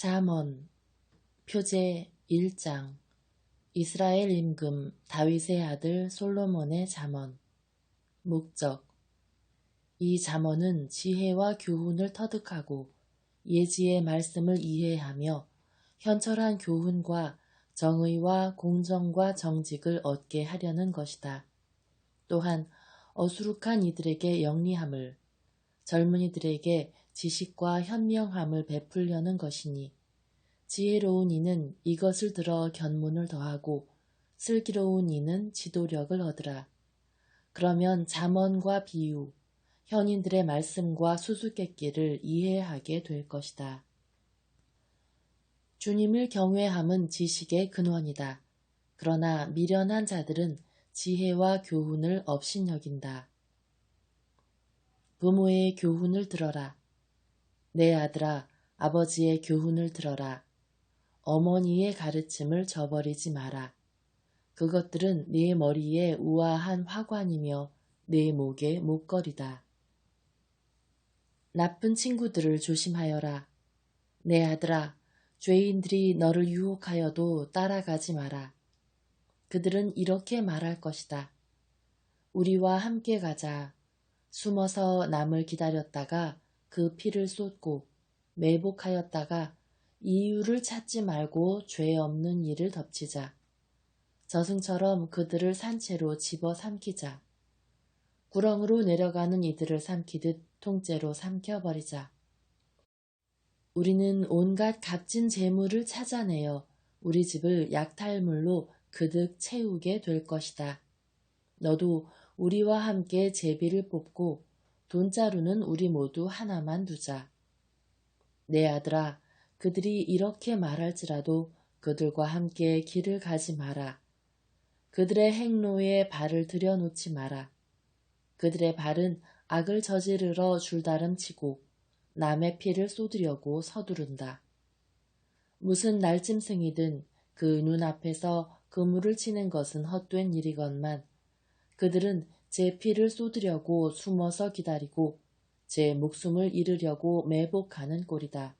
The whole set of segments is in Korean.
잠언 표제 1장 이스라엘 임금 다윗의 아들 솔로몬의 잠언 목적 이 잠언은 지혜와 교훈을 터득하고 예지의 말씀을 이해하며 현철한 교훈과 정의와 공정과 정직을 얻게 하려는 것이다. 또한 어수룩한 이들에게 영리함을, 젊은이들에게 지식과 현명함을 베풀려는 것이니 지혜로운 이는 이것을 들어 견문을 더하고 슬기로운 이는 지도력을 얻으라. 그러면 잠언과 비유, 현인들의 말씀과 수수께끼를 이해하게 될 것이다. 주님을 경외함은 지식의 근원이다. 그러나 미련한 자들은 지혜와 교훈을 업신여긴다. 부모의 교훈을 들어라. 내 아들아, 아버지의 교훈을 들어라. 어머니의 가르침을 저버리지 마라. 그것들은 네 머리에 우아한 화관이며 네 목에 목걸이다. 나쁜 친구들을 조심하여라. 내 아들아, 죄인들이 너를 유혹하여도 따라가지 마라. 그들은 이렇게 말할 것이다. 우리와 함께 가자. 숨어서 남을 기다렸다가 그 피를 쏟고 매복하였다가 이유를 찾지 말고 죄 없는 일을 덮치자. 저승처럼 그들을 산채로 집어삼키자. 구렁으로 내려가는 이들을 삼키듯 통째로 삼켜버리자. 우리는 온갖 값진 재물을 찾아내어 우리 집을 약탈물로 그득 채우게 될 것이다. 너도 우리와 함께 제비를 뽑고 돈자루는 우리 모두 하나만 두자. 내 아들아, 그들이 이렇게 말할지라도 그들과 함께 길을 가지 마라. 그들의 행로에 발을 들여놓지 마라. 그들의 발은 악을 저지르러 줄다름치고 남의 피를 쏟으려고 서두른다. 무슨 날짐승이든 그 눈앞에서 그물을 치는 것은 헛된 일이건만 그들은 제 피를 쏟으려고 숨어서 기다리고 제 목숨을 잃으려고 매복하는 꼴이다.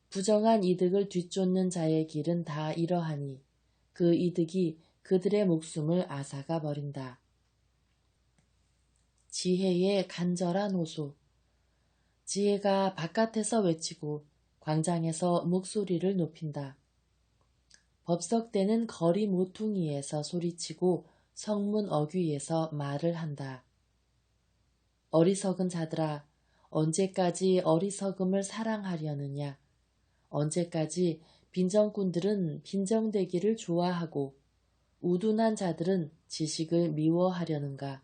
부정한 이득을 뒤쫓는 자의 길은 다 이러하니 그 이득이 그들의 목숨을 앗아가 버린다. 지혜의 간절한 호소. 지혜가 바깥에서 외치고 광장에서 목소리를 높인다. 법석대는 거리 모퉁이에서 소리치고 성문 어귀에서 말을 한다. 어리석은 자들아, 언제까지 어리석음을 사랑하려느냐? 언제까지 빈정꾼들은 빈정대기를 좋아하고 우둔한 자들은 지식을 미워하려는가?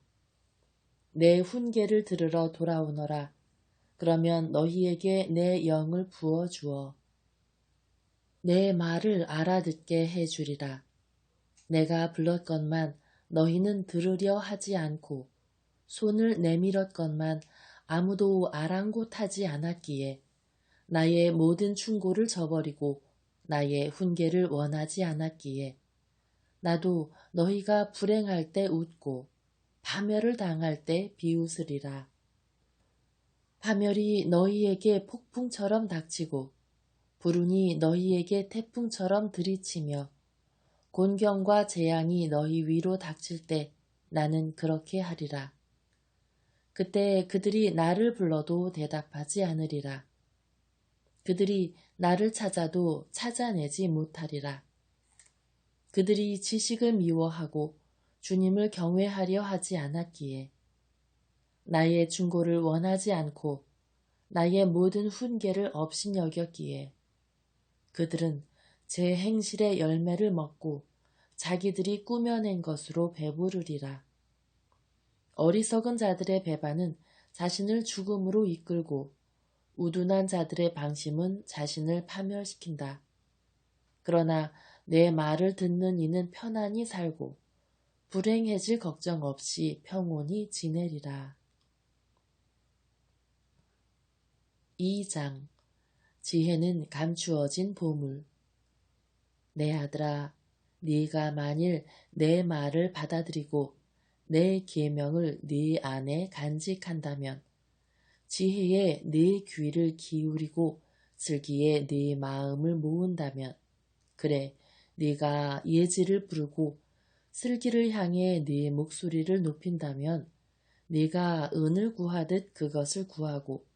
내 훈계를 들으러 돌아오너라. 그러면 너희에게 내 영을 부어주어 내 말을 알아듣게 해주리라. 내가 불렀건만 너희는 들으려 하지 않고 손을 내밀었건만 아무도 아랑곳하지 않았기에 나의 모든 충고를 저버리고 나의 훈계를 원하지 않았기에 나도 너희가 불행할 때 웃고 파멸을 당할 때 비웃으리라. 파멸이 너희에게 폭풍처럼 닥치고 불운이 너희에게 태풍처럼 들이치며 곤경과 재앙이 너희 위로 닥칠 때 나는 그렇게 하리라. 그때 그들이 나를 불러도 대답하지 않으리라. 그들이 나를 찾아도 찾아내지 못하리라. 그들이 지식을 미워하고 주님을 경외하려 하지 않았기에 나의 충고를 원하지 않고 나의 모든 훈계를 업신여겼기에 그들은 제 행실의 열매를 먹고 자기들이 꾸며낸 것으로 배부르리라. 어리석은 자들의 배반은 자신을 죽음으로 이끌고 우둔한 자들의 방심은 자신을 파멸시킨다. 그러나 내 말을 듣는 이는 편안히 살고 불행해질 걱정 없이 평온히 지내리라. 2장 지혜는 감추어진 보물. 내 아들아, 네가 만일 내 말을 받아들이고 내 계명을 네 안에 간직한다면 지혜에 네 귀를 기울이고 슬기에 네 마음을 모은다면, 그래, 네가 예지를 부르고 슬기를 향해 네 목소리를 높인다면, 네가 은을 구하듯 그것을 구하고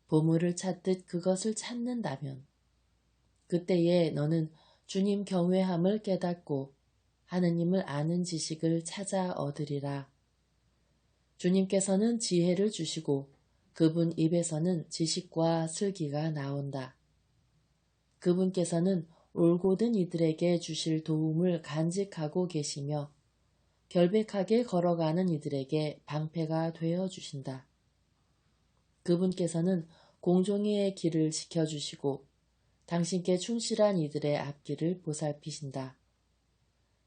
보물을 찾듯 그것을 찾는다면, 그때에 너는 주님 경외함을 깨닫고 하느님을 아는 지식을 찾아 얻으리라. 주님께서는 지혜를 주시고 그분 입에서는 지식과 슬기가 나온다. 그분께서는 올곧은 이들에게 주실 도움을 간직하고 계시며 결백하게 걸어가는 이들에게 방패가 되어 주신다. 그분께서는 공정의 길을 지켜주시고 당신께 충실한 이들의 앞길을 보살피신다.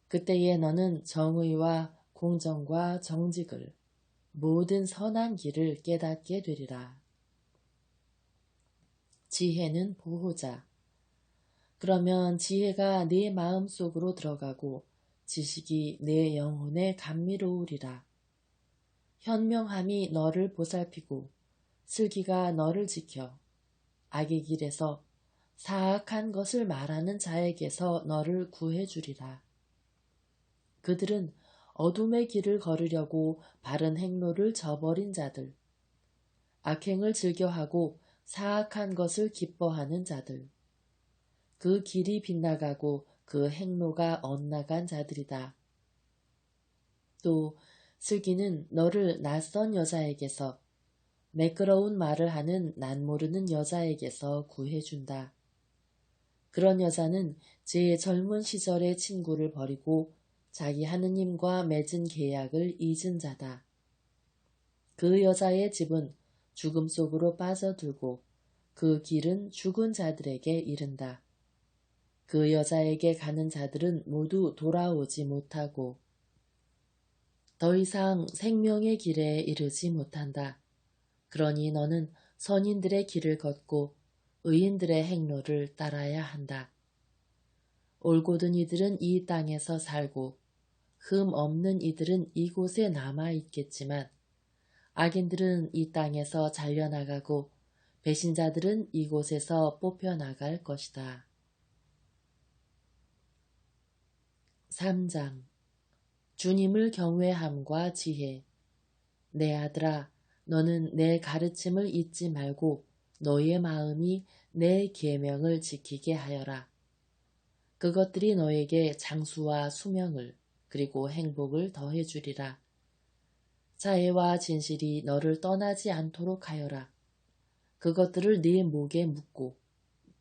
그때에 너는 정의와 공정과 정직을, 모든 선한 길을 깨닫게 되리라. 지혜는 보호자. 그러면 지혜가 네 마음속으로 들어가고 지식이 내 영혼에 감미로우리라. 현명함이 너를 보살피고 슬기가 너를 지켜 악의 길에서 사악한 것을 말하는 자에게서 너를 구해주리라. 그들은 어둠의 길을 걸으려고 바른 행로를 저버린 자들, 악행을 즐겨하고 사악한 것을 기뻐하는 자들, 그 길이 빗나가고 그 행로가 엇나간 자들이다. 또 슬기는 너를 낯선 여자에게서, 매끄러운 말을 하는 낯모르는 여자에게서 구해준다. 그런 여자는 제 젊은 시절의 친구를 버리고 자기 하느님과 맺은 계약을 잊은 자다. 그 여자의 집은 죽음 속으로 빠져들고 그 길은 죽은 자들에게 이른다. 그 여자에게 가는 자들은 모두 돌아오지 못하고 더 이상 생명의 길에 이르지 못한다. 그러니 너는 선인들의 길을 걷고 의인들의 행로를 따라야 한다. 올곧은 이들은 이 땅에서 살고 흠 없는 이들은 이곳에 남아있겠지만 악인들은 이 땅에서 잘려나가고 배신자들은 이곳에서 뽑혀나갈 것이다. 3장. 주님을 경외함과 지혜. 내 아들아, 너는 내 가르침을 잊지 말고 너의 마음이 내 계명을 지키게 하여라. 그것들이 너에게 장수와 수명을 그리고 행복을 더해주리라. 자애와 진실이 너를 떠나지 않도록 하여라. 그것들을 네 목에 묶고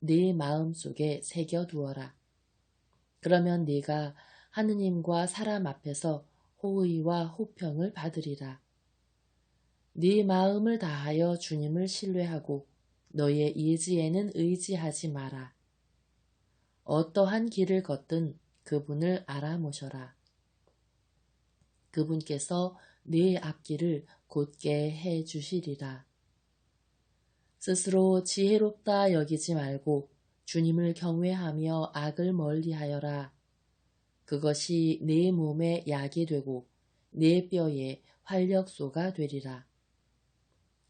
네 마음속에 새겨두어라. 그러면 네가 하느님과 사람 앞에서 호의와 호평을 받으리라. 네 마음을 다하여 주님을 신뢰하고 너의 예지에는 의지하지 마라. 어떠한 길을 걷든 그분을 알아모셔라. 그분께서 네 앞길을 곧게 해 주시리라. 스스로 지혜롭다 여기지 말고 주님을 경외하며 악을 멀리하여라. 그것이 네 몸에 약이 되고 네 뼈에 활력소가 되리라.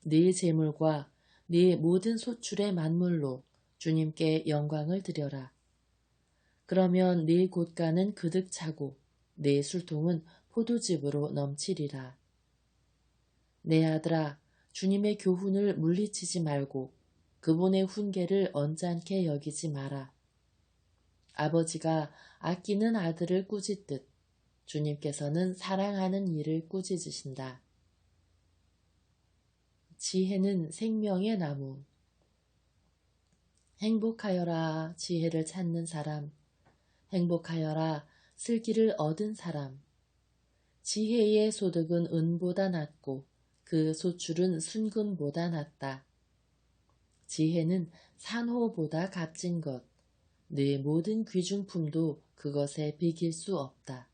네 재물과 네 모든 소출의 만물로 주님께 영광을 드려라. 그러면 네 곳간은 그득 차고 네 술통은 포도즙으로 넘치리라. 내 아들아, 주님의 교훈을 물리치지 말고 그분의 훈계를 언짢게 여기지 마라. 아버지가 아끼는 아들을 꾸짖듯 주님께서는 사랑하는 이를 꾸짖으신다. 지혜는 생명의 나무. 행복하여라 지혜를 찾는 사람. 행복하여라 슬기를 얻은 사람. 지혜의 소득은 은보다 낫고 그 소출은 순금보다 낫다. 지혜는 산호보다 값진 것, 네 모든 귀중품도 그것에 비길 수 없다.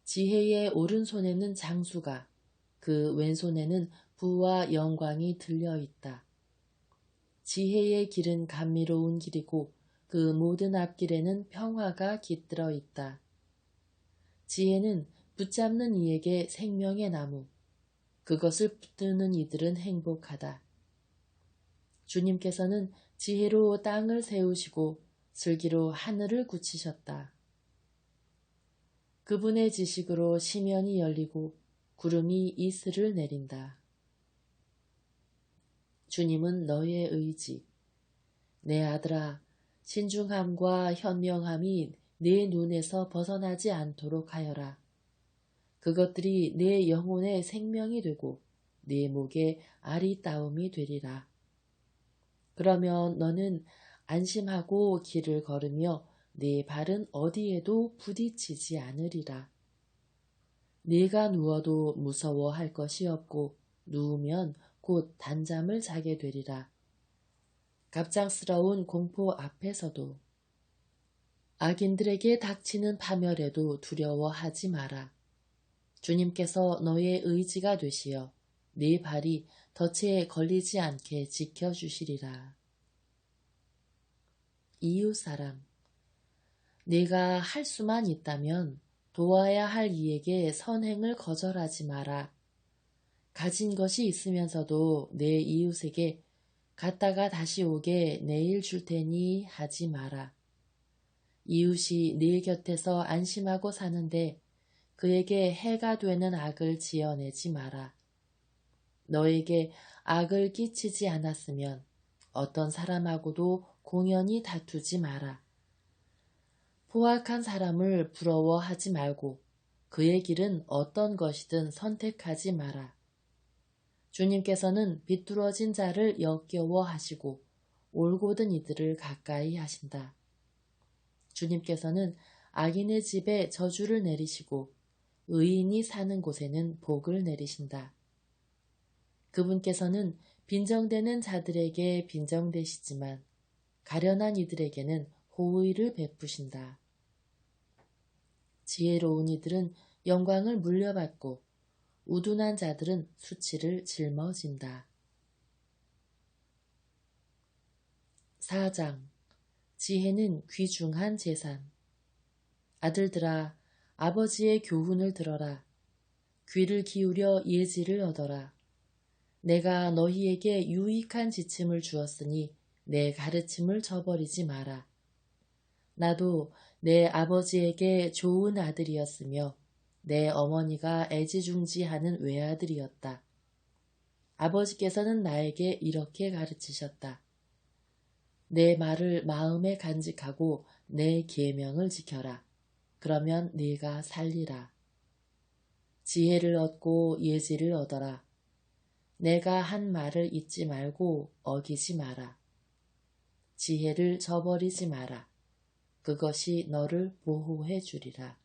지혜의 오른손에는 장수가, 그 왼손에는 부와 영광이 들려있다. 지혜의 길은 감미로운 길이고 그 모든 앞길에는 평화가 깃들어 있다. 지혜는 붙잡는 이에게 생명의 나무, 그것을 붙드는 이들은 행복하다. 주님께서는 지혜로 땅을 세우시고 슬기로 하늘을 굳히셨다. 그분의 지식으로 시면이 열리고 구름이 이슬을 내린다. 주님은 너의 의지. 내 아들아, 신중함과 현명함이 내 눈에서 벗어나지 않도록 하여라. 그것들이 내 영혼의 생명이 되고 내 목의 아리따움이 되리라. 그러면 너는 안심하고 길을 걸으며 네 발은 어디에도 부딪히지 않으리라. 네가 누워도 무서워할 것이 없고 누우면 곧 단잠을 자게 되리라. 갑작스러운 공포 앞에서도 악인들에게 닥치는 파멸에도 두려워하지 마라. 주님께서 너의 의지가 되시어 네 발이 덫에 걸리지 않게 지켜주시리라. 이웃사랑. 네가 할 수만 있다면 도와야 할 이에게 선행을 거절하지 마라. 가진 것이 있으면서도 내 이웃에게 갔다가 다시 오게 내일 줄 테니 하지 마라. 이웃이 네 곁에서 안심하고 사는데 그에게 해가 되는 악을 지어내지 마라. 너에게 악을 끼치지 않았으면 어떤 사람하고도 공연히 다투지 마라. 포악한 사람을 부러워하지 말고 그의 길은 어떤 것이든 선택하지 마라. 주님께서는 비뚤어진 자를 역겨워하시고 올곧은 이들을 가까이 하신다. 주님께서는 악인의 집에 저주를 내리시고 의인이 사는 곳에는 복을 내리신다. 그분께서는 빈정되는 자들에게 빈정되시지만 가련한 이들에게는 호의를 베푸신다. 지혜로운 이들은 영광을 물려받고 우둔한 자들은 수치를 짊어진다. 4장. 지혜는 귀중한 재산. 아들들아, 아버지의 교훈을 들어라. 귀를 기울여 예지를 얻어라. 내가 너희에게 유익한 지침을 주었으니 내 가르침을 저버리지 마라. 나도 내 아버지에게 좋은 아들이었으며 내 어머니가 애지중지하는 외아들이었다. 아버지께서는 나에게 이렇게 가르치셨다. 내 말을 마음에 간직하고 내 계명을 지켜라. 그러면 네가 살리라. 지혜를 얻고 예지를 얻어라. 내가 한 말을 잊지 말고 어기지 마라. 지혜를 저버리지 마라. 그것이 너를 보호해 주리라.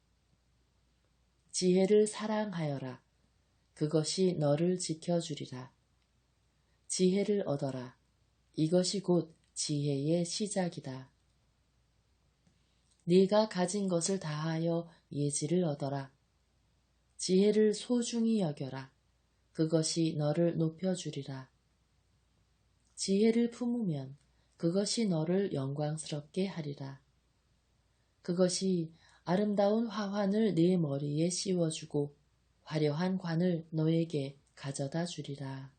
지혜를 사랑하여라. 그것이 너를 지켜주리라. 지혜를 얻어라. 이것이 곧 지혜의 시작이다. 네가 가진 것을 다하여 예지를 얻어라. 지혜를 소중히 여겨라. 그것이 너를 높여주리라. 지혜를 품으면 그것이 너를 영광스럽게 하리라. 그것이 아름다운 화환을 네 머리에 씌워주고 화려한 관을 너에게 가져다 주리라.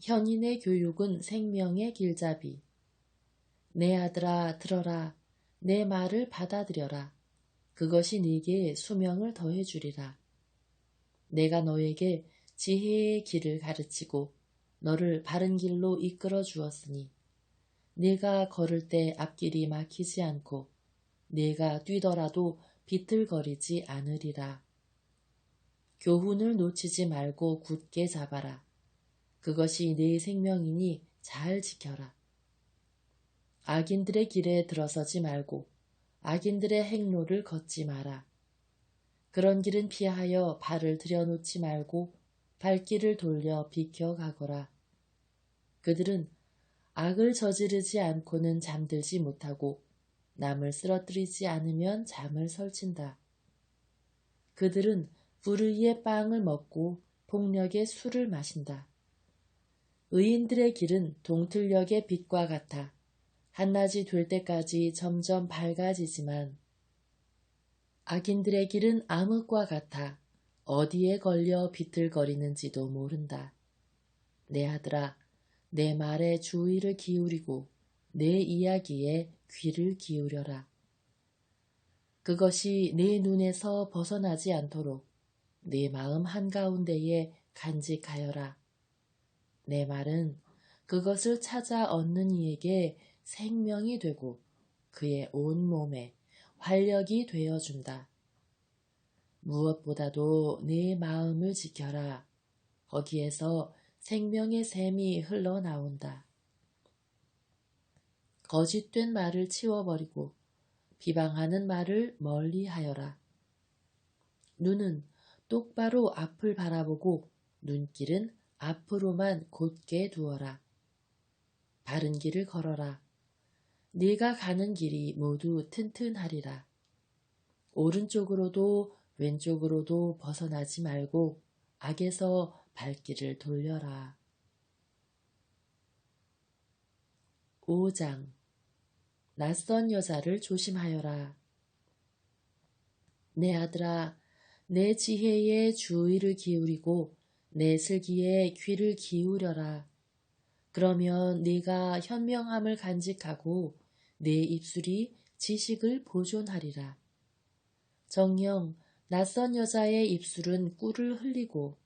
현인의 교육은 생명의 길잡이. 내 아들아 들어라. 내 말을 받아들여라. 그것이 네게 수명을 더해주리라. 내가 너에게 지혜의 길을 가르치고 너를 바른 길로 이끌어 주었으니 네가 걸을 때 앞길이 막히지 않고 네가 뛰더라도 비틀거리지 않으리라. 교훈을 놓치지 말고 굳게 잡아라. 그것이 네 생명이니 잘 지켜라. 악인들의 길에 들어서지 말고 악인들의 행로를 걷지 마라. 그런 길은 피하여 발을 들여놓지 말고 발길을 돌려 비켜가거라. 그들은 악을 저지르지 않고는 잠들지 못하고 남을 쓰러뜨리지 않으면 잠을 설친다. 그들은 불의의 빵을 먹고 폭력의 술을 마신다. 의인들의 길은 동틀녘의 빛과 같아 한낮이 될 때까지 점점 밝아지지만 악인들의 길은 암흑과 같아 어디에 걸려 비틀거리는지도 모른다. 내 아들아, 내 말에 주의를 기울이고 내 이야기에 귀를 기울여라. 그것이 내 눈에서 벗어나지 않도록 내 마음 한가운데에 간직하여라. 내 말은 그것을 찾아 얻는 이에게 생명이 되고 그의 온 몸에 활력이 되어준다. 무엇보다도 내 마음을 지켜라. 거기에서 생명의 샘이 흘러나온다. 거짓된 말을 치워버리고 비방하는 말을 멀리하여라. 눈은 똑바로 앞을 바라보고 눈길은 앞으로만 곧게 두어라. 바른 길을 걸어라. 네가 가는 길이 모두 튼튼하리라. 오른쪽으로도 왼쪽으로도 벗어나지 말고 악에서 발길을 돌려라. 5장. 낯선 여자를 조심하여라. 내 아들아, 내 지혜에 주의를 기울이고 내 슬기에 귀를 기울여라. 그러면 네가 현명함을 간직하고 내 입술이 지식을 보존하리라. 정녕 낯선 여자의 입술은 꿀을 흘리고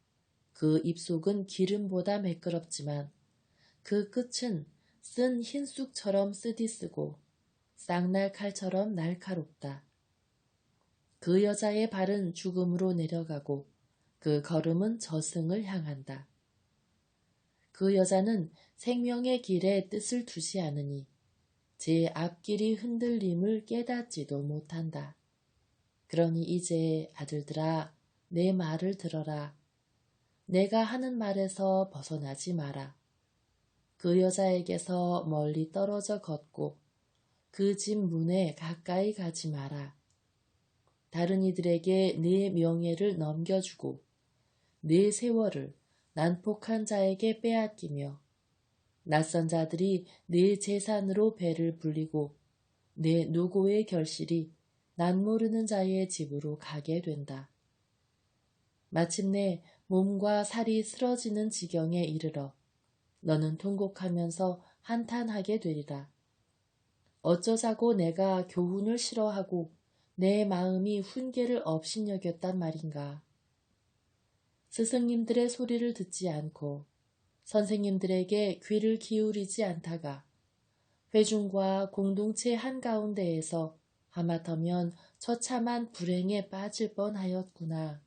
그 입속은 기름보다 매끄럽지만 그 끝은 쓴 흰쑥처럼 쓰디쓰고 쌍날 칼처럼 날카롭다. 그 여자의 발은 죽음으로 내려가고 그 걸음은 저승을 향한다. 그 여자는 생명의 길에 뜻을 두지 않으니 제 앞길이 흔들림을 깨닫지도 못한다. 그러니 이제 아들들아, 내 말을 들어라. 내가 하는 말에서 벗어나지 마라. 그 여자에게서 멀리 떨어져 걷고 그 집 문에 가까이 가지 마라. 다른 이들에게 내 명예를 넘겨주고 내 세월을 난폭한 자에게 빼앗기며 낯선 자들이 내 재산으로 배를 불리고 내 노고의 결실이 난 모르는 자의 집으로 가게 된다. 마침내 몸과 살이 쓰러지는 지경에 이르러 너는 통곡하면서 한탄하게 되리라. 어쩌자고 내가 교훈을 싫어하고 내 마음이 훈계를 업신여겼단 말인가. 스승님들의 소리를 듣지 않고 선생님들에게 귀를 기울이지 않다가 회중과 공동체 한가운데에서 하마터면 처참한 불행에 빠질 뻔하였구나.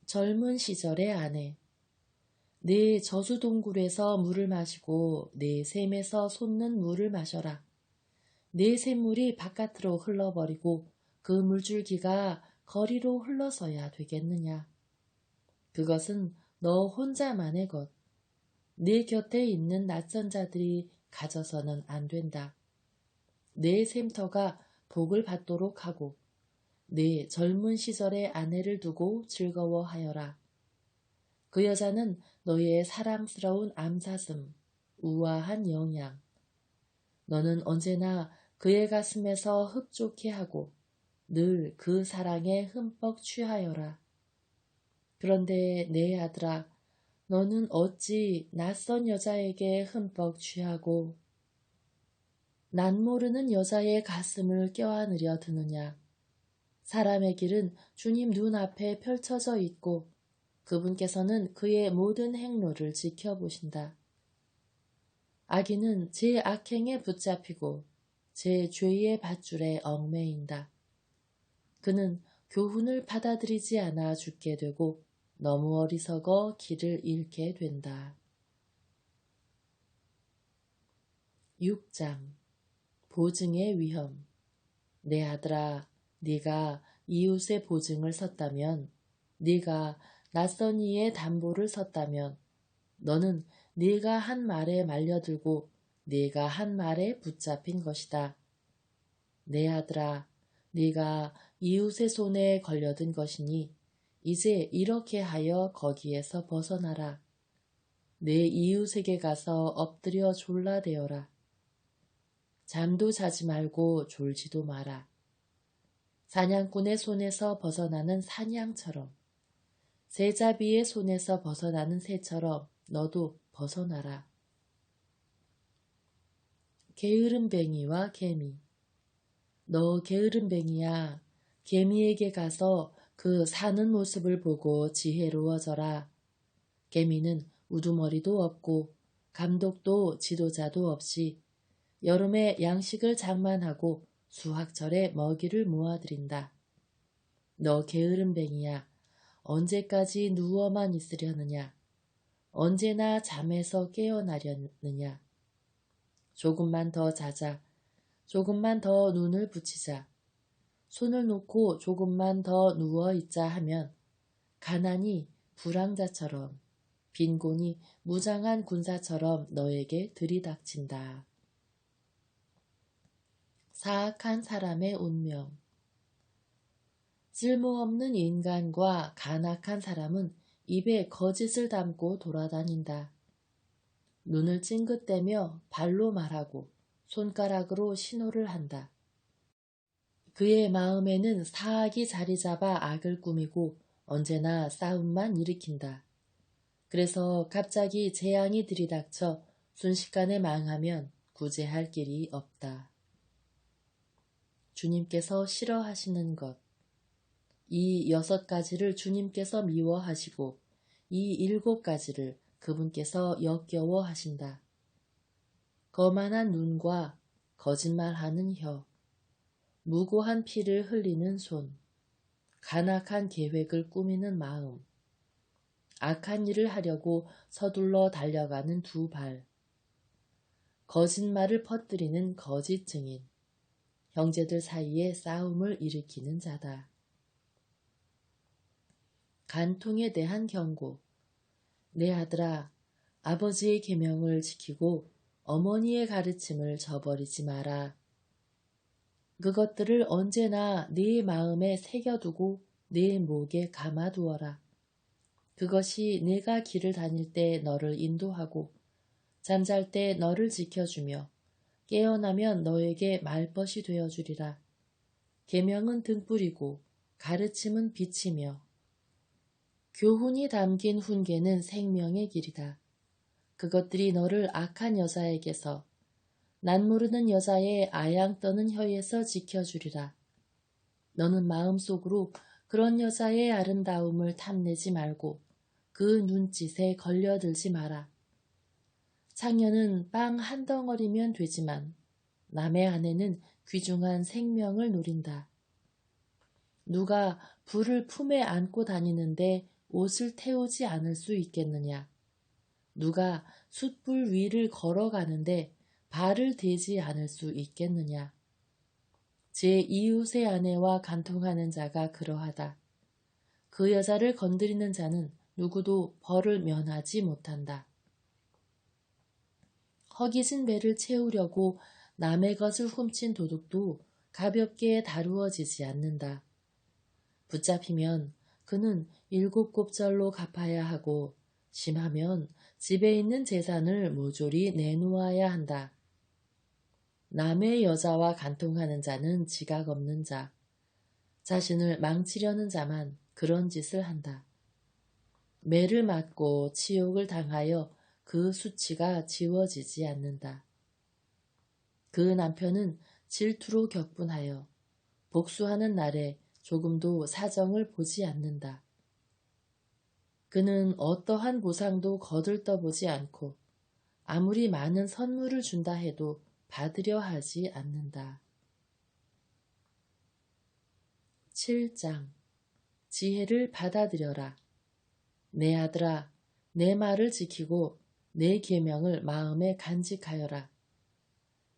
젊은 시절의 아내. 네 저수동굴에서 물을 마시고 네 샘에서 솟는 물을 마셔라. 네 샘물이 바깥으로 흘러버리고 그 물줄기가 거리로 흘러서야 되겠느냐. 그것은 너 혼자만의 것. 네 곁에 있는 낯선 자들이 가져서는 안 된다. 내 샘터가 복을 받도록 하고 내 젊은 시절의 아내를 두고 즐거워하여라. 그 여자는 너의 사랑스러운 암사슴, 우아한 영양. 너는 언제나 그의 가슴에서 흡족해 하고 늘 그 사랑에 흠뻑 취하여라. 그런데 내 아들아, 너는 어찌 낯선 여자에게 흠뻑 취하고 난 모르는 여자의 가슴을 껴안으려 드느냐. 사람의 길은 주님 눈앞에 펼쳐져 있고 그분께서는 그의 모든 행로를 지켜보신다. 악인은 제 악행에 붙잡히고 제 죄의 밧줄에 얽매인다. 그는 교훈을 받아들이지 않아 죽게 되고 너무 어리석어 길을 잃게 된다. 6장. 보증의 위험. 내 아들아, 네가 이웃의 보증을 섰다면, 네가 낯선 이의 담보를 섰다면 너는 네가 한 말에 말려들고 네가 한 말에 붙잡힌 것이다. 내 아들아, 네가 이웃의 손에 걸려든 것이니 이제 이렇게 하여 거기에서 벗어나라. 내 이웃에게 가서 엎드려 졸라대어라. 잠도 자지 말고 졸지도 마라. 사냥꾼의 손에서 벗어나는 사냥처럼 새잡이의 손에서 벗어나는 새처럼 너도 벗어나라. 게으름뱅이와 개미. 너 게으름뱅이야. 개미에게 가서 그 사는 모습을 보고 지혜로워져라. 개미는 우두머리도 없고 감독도 지도자도 없이 여름에 양식을 장만하고 수확철에 먹이를 모아들인다. 너 게으름뱅이야. 언제까지 누워만 있으려느냐. 언제나 잠에서 깨어나려느냐. 조금만 더 자자. 조금만 더 눈을 붙이자. 손을 놓고 조금만 더 누워있자 하면 가난이 불황자처럼 빈곤이 무장한 군사처럼 너에게 들이닥친다. 사악한 사람의 운명. 쓸모없는 인간과 간악한 사람은 입에 거짓을 담고 돌아다닌다. 눈을 찡긋대며 발로 말하고 손가락으로 신호를 한다. 그의 마음에는 사악이 자리 잡아 악을 꾸미고 언제나 싸움만 일으킨다. 그래서 갑자기 재앙이 들이닥쳐 순식간에 망하면 구제할 길이 없다. 주님께서 싫어하시는 것. 이 6가지를 주님께서 미워하시고 이 7가지를 그분께서 역겨워하신다. 거만한 눈과 거짓말하는 혀, 무고한 피를 흘리는 손, 간악한 계획을 꾸미는 마음, 악한 일을 하려고 서둘러 달려가는 2발, 거짓말을 퍼뜨리는 거짓 증인, 형제들 사이에 싸움을 일으키는 자다. 간통에 대한 경고. 내 아들아, 아버지의 계명을 지키고 어머니의 가르침을 저버리지 마라. 그것들을 언제나 네 마음에 새겨두고 네 목에 감아두어라. 그것이 내가 길을 다닐 때 너를 인도하고 잠잘 때 너를 지켜주며 깨어나면 너에게 말벗이 되어주리라. 계명은 등불이고 가르침은 빛이며 교훈이 담긴 훈계는 생명의 길이다. 그것들이 너를 악한 여자에게서 난 모르는 여자의 아양 떠는 혀에서 지켜주리라. 너는 마음속으로 그런 여자의 아름다움을 탐내지 말고 그 눈짓에 걸려들지 마라. 창녀는 빵 한 덩어리면 되지만 남의 아내는 귀중한 생명을 노린다. 누가 불을 품에 안고 다니는데 옷을 태우지 않을 수 있겠느냐. 누가 숯불 위를 걸어가는데 발을 대지 않을 수 있겠느냐. 제 이웃의 아내와 간통하는 자가 그러하다. 그 여자를 건드리는 자는 누구도 벌을 면하지 못한다. 허기진 배를 채우려고 남의 것을 훔친 도둑도 가볍게 다루어지지 않는다. 붙잡히면 그는 7곱절로 갚아야 하고 심하면 집에 있는 재산을 모조리 내놓아야 한다. 남의 여자와 간통하는 자는 지각 없는 자, 자신을 망치려는 자만 그런 짓을 한다. 매를 맞고 치욕을 당하여 그 수치가 지워지지 않는다. 그 남편은 질투로 격분하여 복수하는 날에 조금도 사정을 보지 않는다. 그는 어떠한 보상도 거들떠보지 않고 아무리 많은 선물을 준다 해도 받으려 하지 않는다. 7장. 지혜를 받아들여라. 내 아들아, 내 말을 지키고 내 계명을 마음에 간직하여라.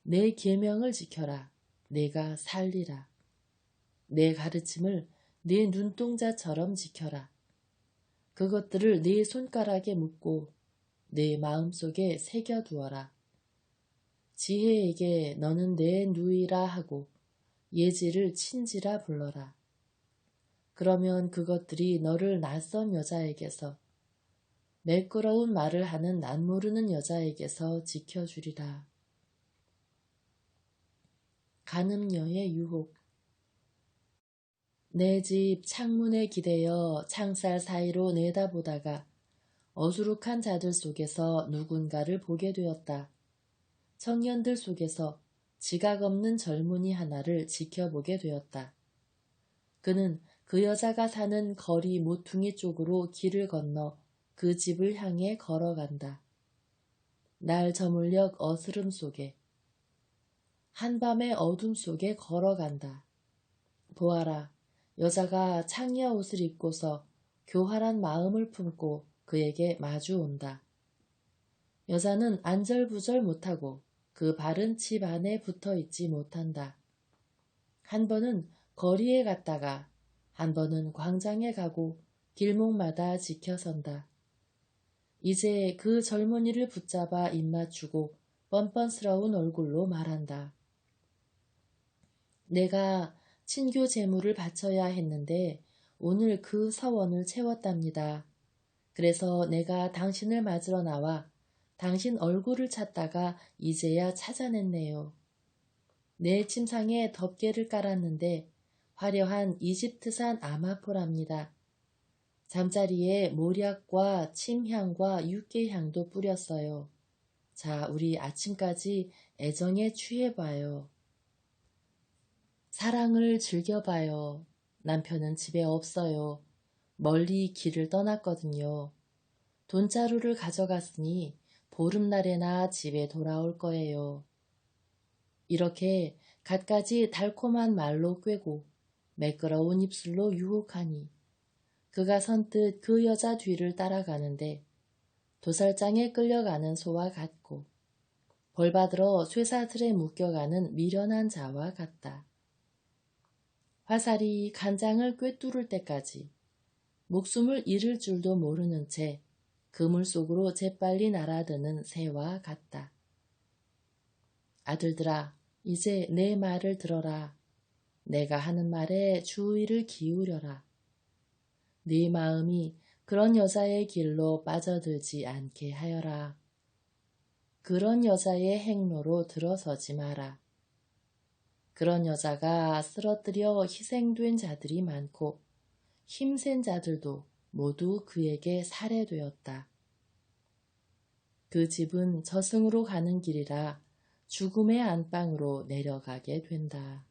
내 계명을 지켜라. 내가 살리라. 내 가르침을 네 눈동자처럼 지켜라. 그것들을 네 손가락에 묶고 내 마음속에 새겨두어라. 지혜에게 너는 내 누이라 하고 예지를 친지라 불러라. 그러면 그것들이 너를 낯선 여자에게서 매끄러운 말을 하는 난 모르는 여자에게서 지켜주리라. 간음녀의 유혹. 내 집 창문에 기대어 창살 사이로 내다보다가 어수룩한 자들 속에서 누군가를 보게 되었다. 청년들 속에서 지각 없는 젊은이 하나를 지켜보게 되었다. 그는 그 여자가 사는 거리 모퉁이 쪽으로 길을 건너 그 집을 향해 걸어간다. 날 저물녘 어스름 속에, 한밤의 어둠 속에 걸어간다. 보아라, 여자가 창야 옷을 입고서 교활한 마음을 품고 그에게 마주 온다. 여자는 안절부절 못하고 그 발은 집 안에 붙어 있지 못한다. 한 번은 거리에 갔다가 한 번은 광장에 가고 길목마다 지켜선다. 이제 그 젊은이를 붙잡아 입맞추고 뻔뻔스러운 얼굴로 말한다. 내가 친교 제물을 바쳐야 했는데 오늘 그 서원을 채웠답니다. 그래서 내가 당신을 맞으러 나와 당신 얼굴을 찾다가 이제야 찾아냈네요. 내 침상에 덮개를 깔았는데 화려한 이집트산 아마포랍니다. 잠자리에 모략과 침향과 육개향도 뿌렸어요. 자, 우리 아침까지 애정에 취해봐요. 사랑을 즐겨봐요. 남편은 집에 없어요. 멀리 길을 떠났거든요. 돈자루를 가져갔으니 보름날에나 집에 돌아올 거예요. 이렇게 갖가지 달콤한 말로 꿰고 매끄러운 입술로 유혹하니 그가 선뜻 그 여자 뒤를 따라가는데 도살장에 끌려가는 소와 같고 벌받으러 쇠사슬에 묶여가는 미련한 자와 같다. 화살이 간장을 꿰뚫을 때까지 목숨을 잃을 줄도 모르는 채 그물 속으로 재빨리 날아드는 새와 같다. 아들들아, 이제 내 말을 들어라. 내가 하는 말에 주의를 기울여라. 네 마음이 그런 여자의 길로 빠져들지 않게 하여라. 그런 여자의 행로로 들어서지 마라. 그런 여자가 쓰러뜨려 희생된 자들이 많고 힘센 자들도 모두 그에게 살해되었다. 그 집은 저승으로 가는 길이라 죽음의 안방으로 내려가게 된다.